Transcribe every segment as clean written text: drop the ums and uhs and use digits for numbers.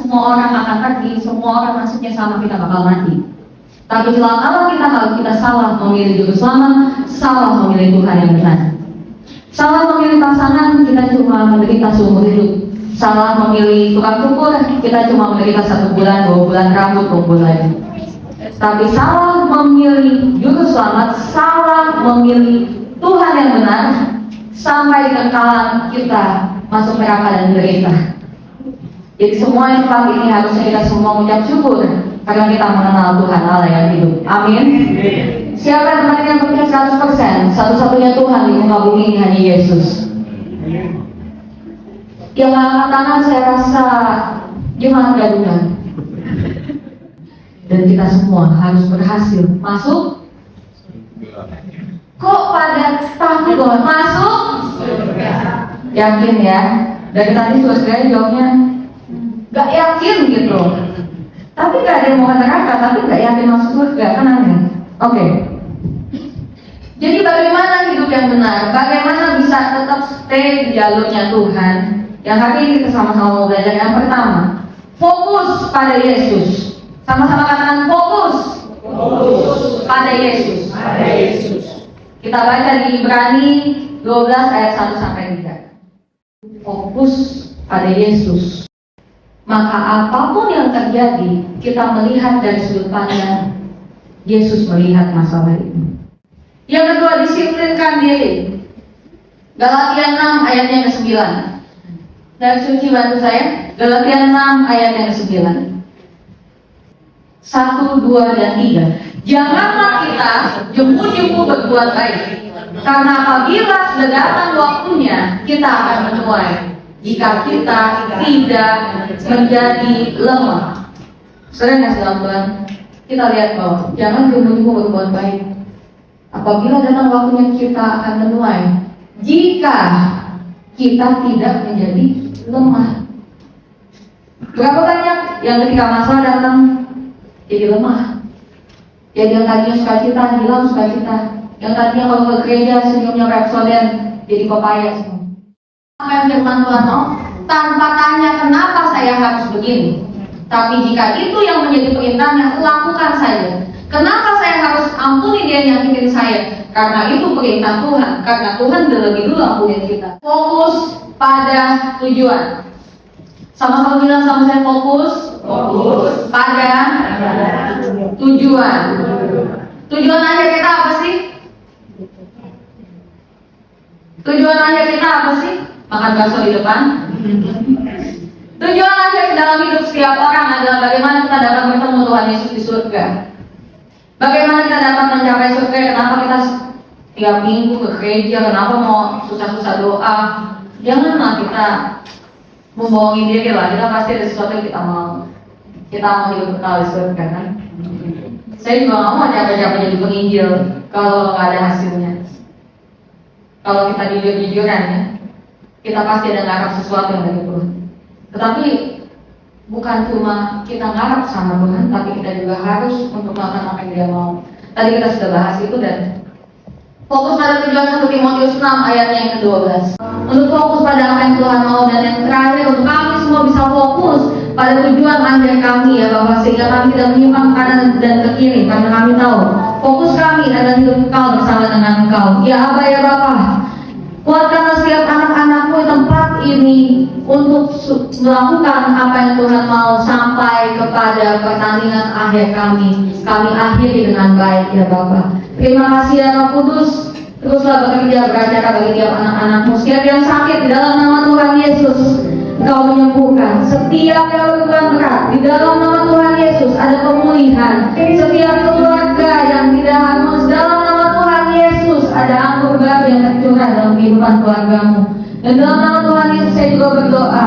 semua orang akan pergi, semua orang nasibnya sama, kita bakal mati. Tapi kalau kita salah memilih juru selamat, salah memilih Tuhan yang benar. Salah memilih pasangan, kita cuma menderita seumur hidup. Salah memilih tukang cukur, kita cuma menderita 1 bulan, 2 bulan, rambut tumbuh lagi. Tapi salah memilih juru selamat, salah memilih Tuhan yang benar, sampai kekekalan kita masuk neraka dan menderita. Jadi semua yang tempat ini harusnya kita semua mengucap syukur karena kita mengenal Tuhan Allah yang hidup. Amin. Siapa yang teman yang percaya 100%? Satu-satunya Tuhan di muka bumi ini hanya Yesus. Yang angkat tangan saya rasa gimana gaduhan. Dan kita semua harus berhasil masuk. Kok pada takut loh masuk? Yakin ya? Dari tadi surga jawabnya gak yakin gitu. Tapi gak ada yang mau neraka, tapi gak yakin masuk surga, kan aneh. Oke. Jadi bagaimana hidup yang benar? Bagaimana bisa tetap stay di jalurnya Tuhan? Yang hari ini kita sama-sama mau belajar. Yang pertama, fokus pada Yesus. Sama-sama katakan fokus. Fokus pada Yesus. Pada Yesus. Kita baca di Ibrani 12 ayat 1 sampai 3. Fokus pada Yesus. Maka apapun yang terjadi, kita melihat dari sudut pandang Yesus melihat masalah itu. Yang kedua, disiplinkan diri. Galatia 6 ayatnya ke-9. Dari suci bantu saya. Galatia 6 ayatnya ke-9. 1, 2, dan 3. Janganlah kita jemu-jemu berbuat baik, karena apabila sudah datang waktunya, kita akan menuai jika kita tidak menjadi lemah. Sering ya dalam Tuhan, kita lihat bahwa jangan jemu-jemu berbuat baik. Apabila datang waktunya, kita akan menuai jika kita tidak menjadi lemah. Berapa banyak yang ketika masalah datang jadi lemah? Jadi yang tadinya sukacita hilang sukacita. Yang tadinya kalau ke gereja senyumnya Rhapsodian jadi pepaya semua. Apa yang firman Tuhan mau? Tanpa tanya kenapa saya harus begini, tapi jika itu yang menjadi perintahnya, lakukan saja. Kenapa saya harus ampuni dia yang nyakitin saya? Karena itu perintah Tuhan. Karena Tuhan udah lebih dulu ampunin kita. Fokus pada tujuan. Sama-sama bilang sama saya, fokus pada tujuan. Tujuan akhir kita apa sih? Tujuan akhir kita apa sih? Makan bakso di depan. Tujuan akhir dalam hidup setiap orang adalah bagaimana kita dapat bertemu Tuhan Yesus di surga. Bagaimana kita dapat mencapai surga? Kenapa kita tiap minggu ke gereja? Kenapa mau susah-susah doa? Janganlah kita membohongi diri lah. Kita pasti ada sesuatu yang kita mau. Kita mau hidup kekal di surga kan? Saya juga nggak mau capek-capek jadi penginjil kalau nggak ada hasilnya. Kalau kita jujur-jujuran ya, kita pasti ada ngarap sesuatu yang dari Tuhan. Tetapi bukan cuma kita ngarap sama Tuhan, tapi kita juga harus untuk melakukan apa yang Dia mau. Tadi kita sudah bahas itu dan fokus pada tujuan 1 Timotius 6 ayatnya yang ke-12. Untuk fokus pada apa yang Tuhan mau, dan yang terakhir untuk kami semua bisa fokus pada tujuan akhir kami ya Bapak, sehingga kami tidak menyimpang kanan dan ke kiri, karena kami tahu fokus kami adalah hidup Engkau bersama dengan Engkau. Ya Aba ya Bapak, kuatkanlah setiap anak-anakmu di tempat ini untuk melakukan apa yang Tuhan mau sampai kepada pertandingan akhir kami. Kami akhiri dengan baik ya Bapak. Terima kasih ya Roh Kudus. Teruslah bekerja beracara bagi tiap anak-anakmu. Setiap yang sakit di dalam nama Tuhan Yesus, Engkau menyembuhkan. Setiap yang beban berat di dalam nama Tuhan Yesus ada pemulihan. Setiap keluarga yang tidak harus dalam nama Tuhan Yesus ada anggur baru yang tercurah dalam kehidupan keluargamu. Dan dalam nama Tuhan Yesus saya juga berdoa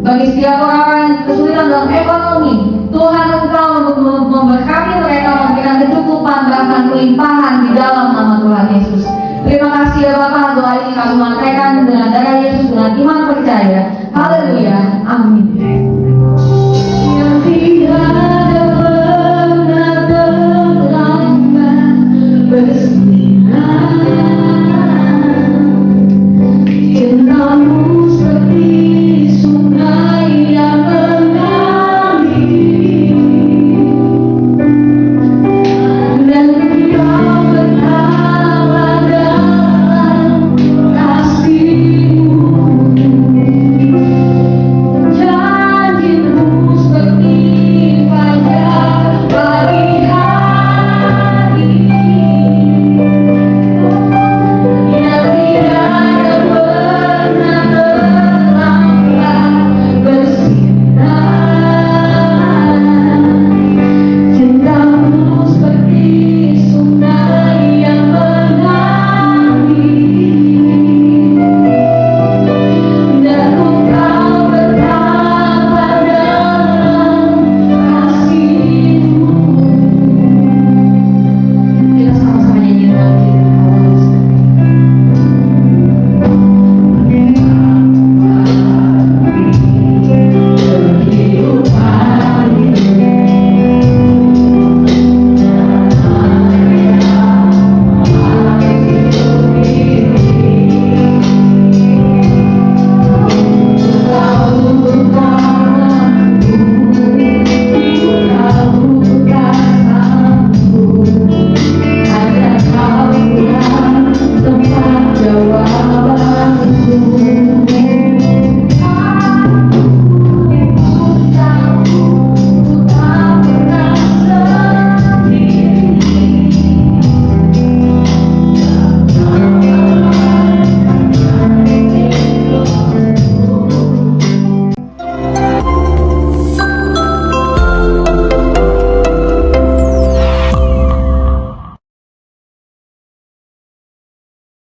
bagi setiap orang yang kesulitan dalam ekonomi. Tuhan Engkau untuk memberkati mereka, memberikan kecukupan bahkan kelimpahan di dalam